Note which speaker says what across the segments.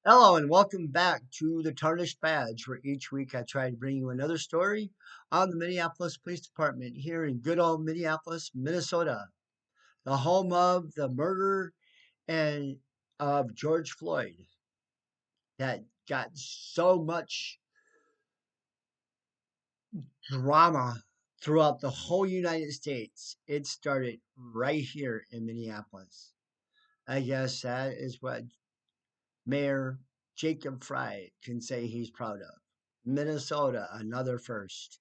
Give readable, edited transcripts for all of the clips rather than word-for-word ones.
Speaker 1: Hello and welcome back to the Tarnished Badge, where each week I try to bring you another story on the Minneapolis Police Department here in good old Minneapolis, Minnesota, the home of the murder and of George Floyd that got so much drama throughout the whole United States. It started right here in Minneapolis. I guess that is what Mayor Jacob Fry can say he's proud of. Minnesota, another first.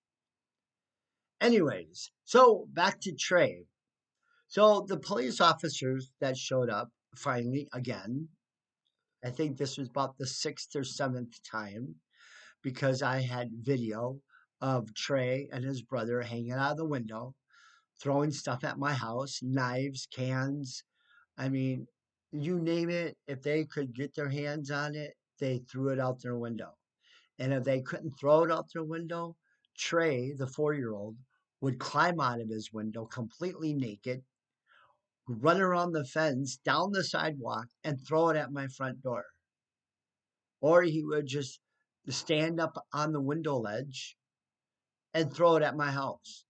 Speaker 1: Anyways, so back to Trey. So the police officers that showed up finally again, I think this was about the sixth or seventh time because I had video of Trey and his brother hanging out of the window, throwing stuff at my house, knives, cans. I mean, you name it, if they could get their hands on it, they threw it out their window. And if they couldn't throw it out their window, Trey, the 4-year-old, would climb out of his window completely naked, run around the fence, down the sidewalk, and throw it at my front door. Or he would just stand up on the window ledge and throw it at my house.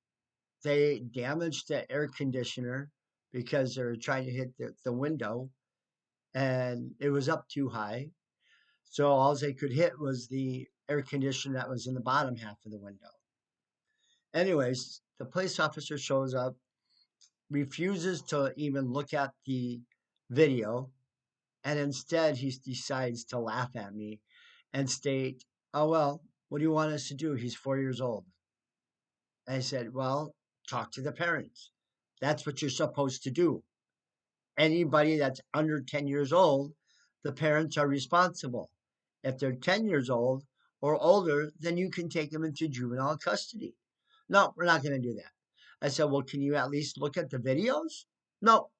Speaker 1: They damaged the air conditioner because they were trying to hit the window and it was up too high. So all they could hit was the air conditioner that was in the bottom half of the window. Anyways, the police officer shows up, refuses to even look at the video, and instead he decides to laugh at me and state, "Oh, well, what do you want us to do? He's 4 years old." I said, "Well, talk to the parents. That's what you're supposed to do. Anybody that's under 10 years old, the parents are responsible. If they're 10 years old or older, then you can take them into juvenile custody." "No, we're not going to do that." I said, "Well, can you at least look at the videos?" "No,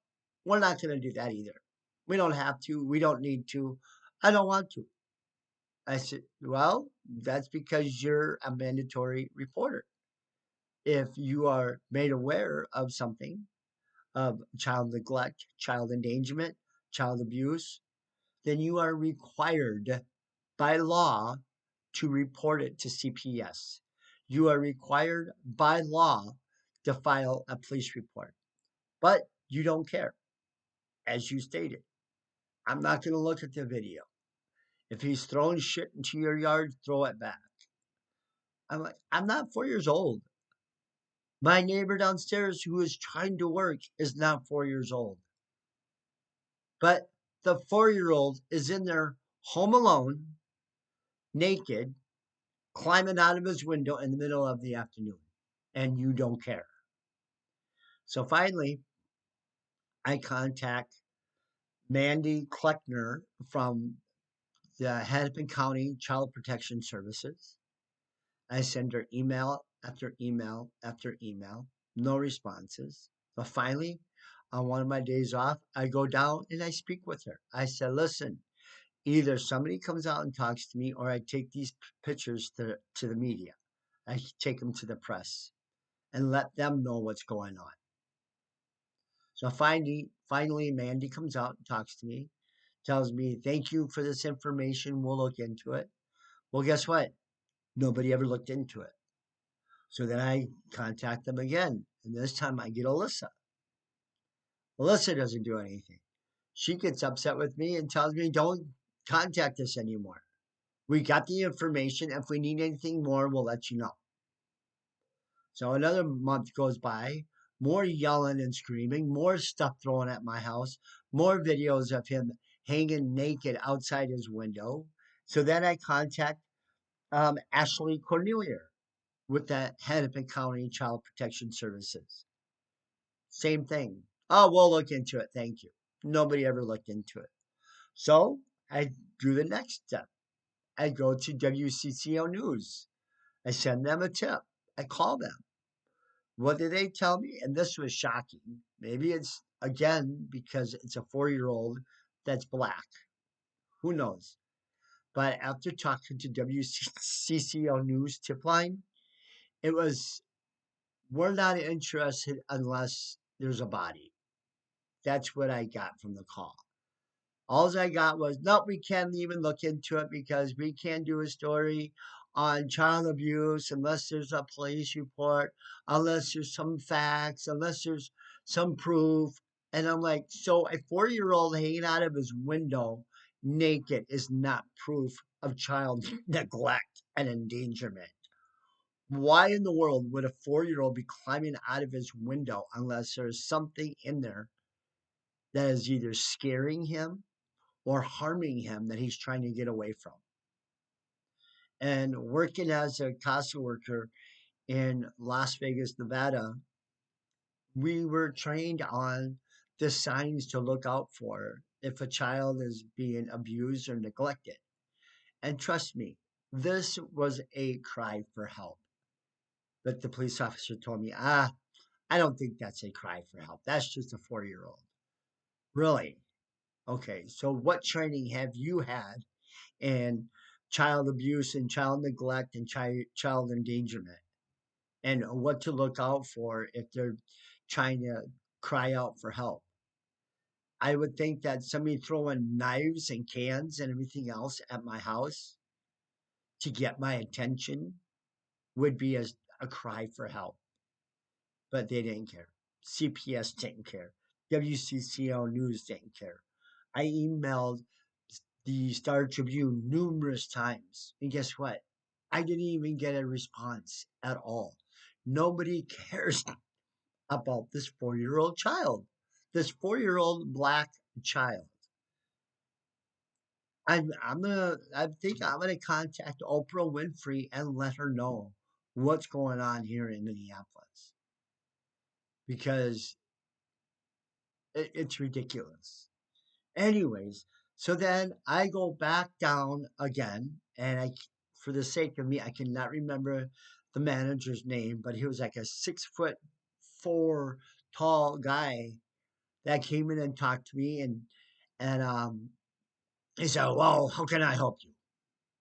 Speaker 1: we're not going to do that either. We don't have to. We don't need to. I don't want to." I said, "Well, that's because you're a mandatory reporter. If you are made aware of something, of child neglect, child endangerment, child abuse, then you are required by law to report it to CPS. You are required by law to file a police report, but you don't care, as you stated. I'm not going to look at the video. If he's throwing shit into your yard, throw it back." I'm like, I'm not 4 years old. My neighbor downstairs who is trying to work is not 4 years old. But the 4-year old is in there home alone, naked, climbing out of his window in the middle of the afternoon, and you don't care. So finally, I contact Mandy Kleckner from the Hennepin County Child Protection Services. I send her email after email after email, no responses. But finally, on one of my days off, I go down and I speak with her. I said, "Listen, either somebody comes out and talks to me, or I take these pictures to the media. I take them to the press and let them know what's going on." So finally, Mandy comes out and talks to me, tells me, "Thank you for this information. We'll look into it." Well, guess what? Nobody ever looked into it. So then I contact them again, and this time I get Alyssa. Alyssa doesn't do anything. She gets upset with me and tells me, "Don't contact us anymore. We got the information. If we need anything more, we'll let you know." So another month goes by, more yelling and screaming, more stuff thrown at my house, more videos of him hanging naked outside his window. So then I contact Ashley Cornelia with the Hennepin County Child Protection Services. Same thing. "Oh, we'll look into it. Thank you." Nobody ever looked into it. So I do the next step. I go to WCCO News. I send them a tip. I call them. What did they tell me? And this was shocking. Maybe it's, again, because it's a 4-year-old that's black. Who knows? But after talking to WCCO News tip line, it was, "We're not interested unless there's a body." That's what I got from the call. All I got was, nope, we can't even look into it because we can't do a story on child abuse unless there's a police report, unless there's some facts, unless there's some proof. And I'm like, so a 4-year old hanging out of his window naked is not proof of child neglect and endangerment. Why in the world would a 4-year old be climbing out of his window unless there's something in there that is either scaring him or harming him that he's trying to get away from? And working as a casa worker in Las Vegas, Nevada, we were trained on the signs to look out for if a child is being abused or neglected. And trust me, this was a cry for help. But the police officer told me, I don't think that's a cry for help. That's just a 4-year old. Really? Okay. So, what training have you had in child abuse and child neglect and child endangerment? And what to look out for if they're trying to cry out for help? I would think that somebody throwing knives and cans and everything else at my house to get my attention would be a cry for help. But they didn't care. CPS didn't care. WCCO News didn't care. I emailed the Star Tribune numerous times. And guess what? I didn't even get a response at all. Nobody cares about this 4-year old child, this 4-year old black child. I think I'm gonna contact Oprah Winfrey and let her know what's going on here in Minneapolis because it's ridiculous. Anyways, so then I go back down again, and for the sake of me, I cannot remember the manager's name, but he was like a 6'4" tall guy that came in and talked to me, and he said, "Well, how can I help you?"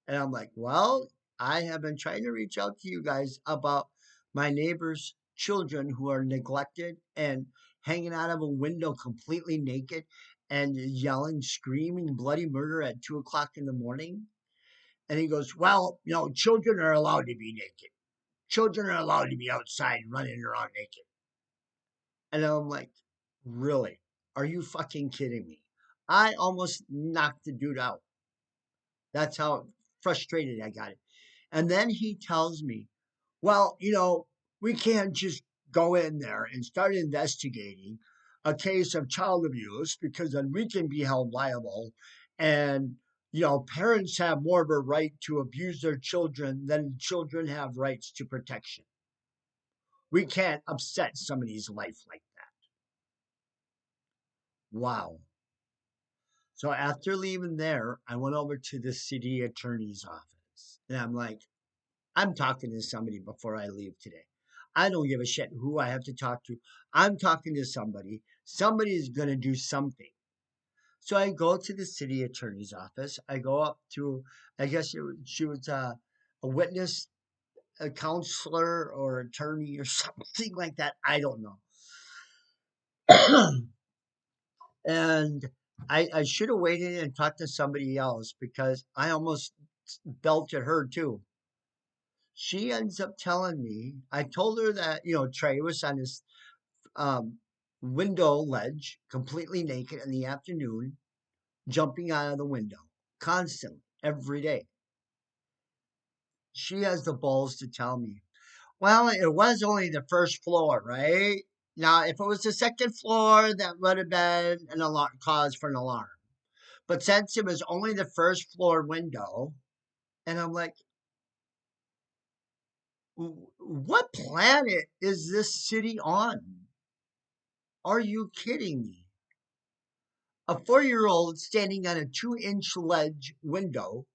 Speaker 1: And I'm like, "Well, I have been trying to reach out to you guys about my neighbor's children who are neglected and hanging out of a window completely naked and yelling, screaming bloody murder at 2 o'clock in the morning." And he goes, "Well, children are allowed to be naked. Children are allowed to be outside running around naked." And I'm like, "Really? Are you fucking kidding me?" I almost knocked the dude out. That's how frustrated I got. And then he tells me, "Well, we can't just go in there and start investigating a case of child abuse because then we can be held liable. And, parents have more of a right to abuse their children than children have rights to protection. We can't upset somebody's life like that." Wow. So after leaving there, I went over to the city attorney's office. And I'm like, I'm talking to somebody before I leave today. I don't give a shit who I have to talk to. I'm talking to somebody. Somebody is going to do something. So I go to the city attorney's office. I go up to, I guess she was a witness, a counselor or attorney or something like that. I don't know. And I should have waited and talked to somebody else because I almost belted her too. She ends up telling me, I told her that, Trey was on his um, window ledge, completely naked in the afternoon, jumping out of the window constantly, every day. She has the balls to tell me, "Well, it was only the first floor, right? Now, if it was the second floor, that would have been an alarm, cause for an alarm. But since it was only the first floor window," and I'm like, what planet is this city on? Are you kidding me? A 4-year old standing on a 2-inch ledge window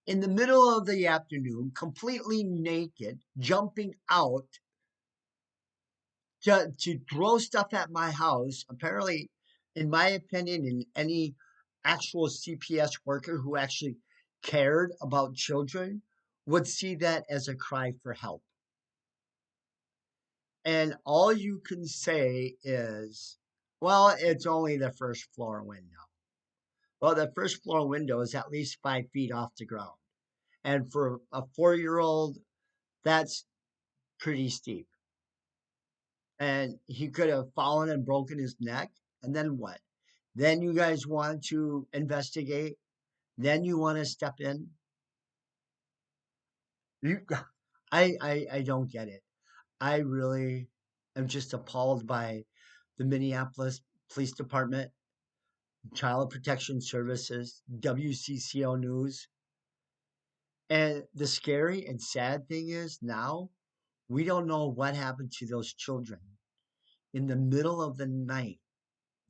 Speaker 1: in the middle of the afternoon, completely naked, jumping out to throw stuff at my house. Apparently, in my opinion, and any actual CPS worker who actually cared about children would see that as a cry for help. And all you can say is, "Well, it's only the first floor window." Well, the first floor window is at least 5 feet off the ground. And for a 4 year old, that's pretty steep. And he could have fallen and broken his neck. And then what? Then you guys want to investigate. Then you want to step in. You, I don't get it. I really am just appalled by the Minneapolis Police Department, Child Protection Services, WCCO News. And the scary and sad thing is now we don't know what happened to those children. In the middle of the night,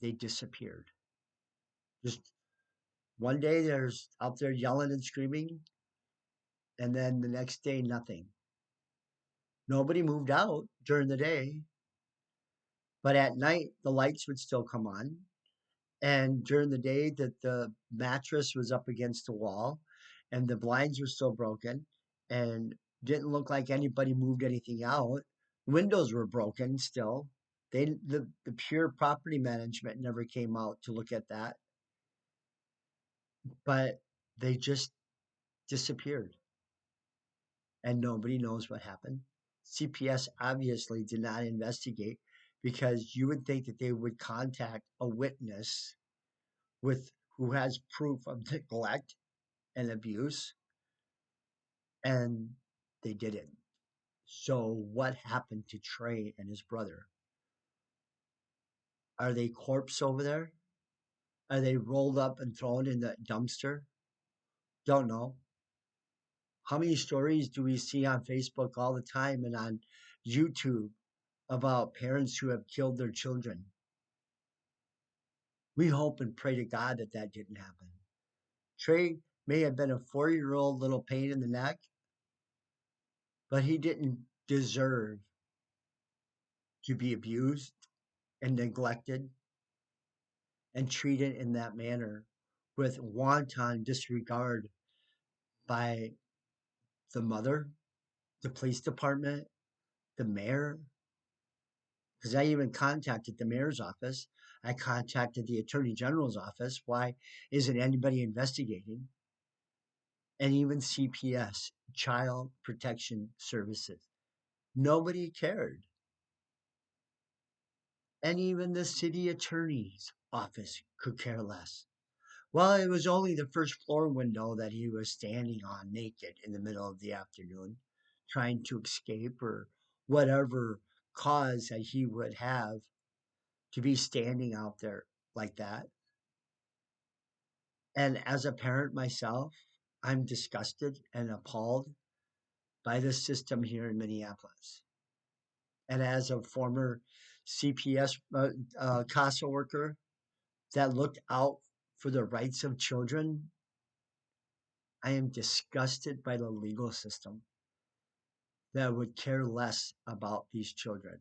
Speaker 1: they disappeared. Just one day there's out there yelling and screaming, and then the next day nothing. Nobody moved out during the day, but at night the lights would still come on. And during the day that the mattress was up against the wall and the blinds were still broken and didn't look like anybody moved anything out. Windows were broken still. The pure property management never came out to look at that, but they just disappeared and nobody knows what happened. CPS obviously did not investigate because you would think that they would contact a witness with who has proof of neglect and abuse, and they didn't. So, what happened to Trey and his brother? Are they corpse over there? Are they rolled up and thrown in the dumpster? Don't know. How many stories do we see on Facebook all the time and on YouTube about parents who have killed their children? We hope and pray to God that that didn't happen. Trey may have been a 4 year old little pain in the neck, but he didn't deserve to be abused and neglected and treated in that manner with wanton disregard by the mother, the police department, the mayor. Because I even contacted the mayor's office. I contacted the attorney general's office. Why isn't anybody investigating? And even CPS, Child Protection Services. Nobody cared. And even the city attorney's office could care less. Well, it was only the first floor window that he was standing on naked in the middle of the afternoon, trying to escape or whatever cause that he would have to be standing out there like that. And as a parent myself, I'm disgusted and appalled by the system here in Minneapolis. And as a former CPS CASA worker that looked out for the rights of children, I am disgusted by the legal system that would care less about these children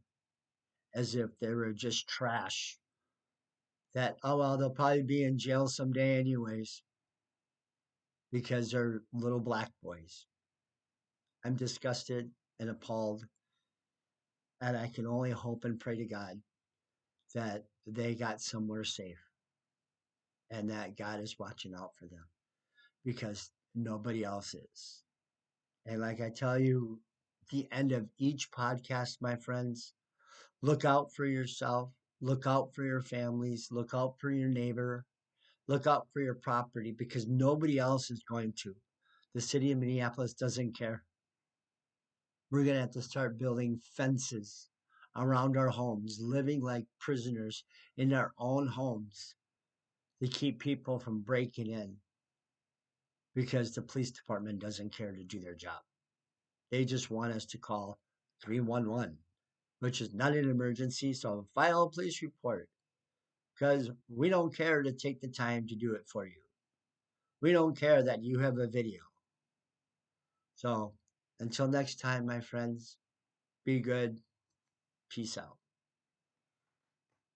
Speaker 1: as if they were just trash. That, oh, well, they'll probably be in jail someday, anyways, because they're little black boys. I'm disgusted and appalled, and I can only hope and pray to God that they got somewhere safe and that God is watching out for them because nobody else is. And like I tell you, the end of each podcast, my friends, look out for yourself, look out for your families, look out for your neighbor, look out for your property because nobody else is going to. The city of Minneapolis doesn't care. We're going to have to start building fences around our homes, living like prisoners in our own homes to keep people from breaking in because the police department doesn't care to do their job. They just want us to call 311, which is not an emergency. So file a police report because we don't care to take the time to do it for you. We don't care that you have a video. So until next time, my friends, be good. Peace out.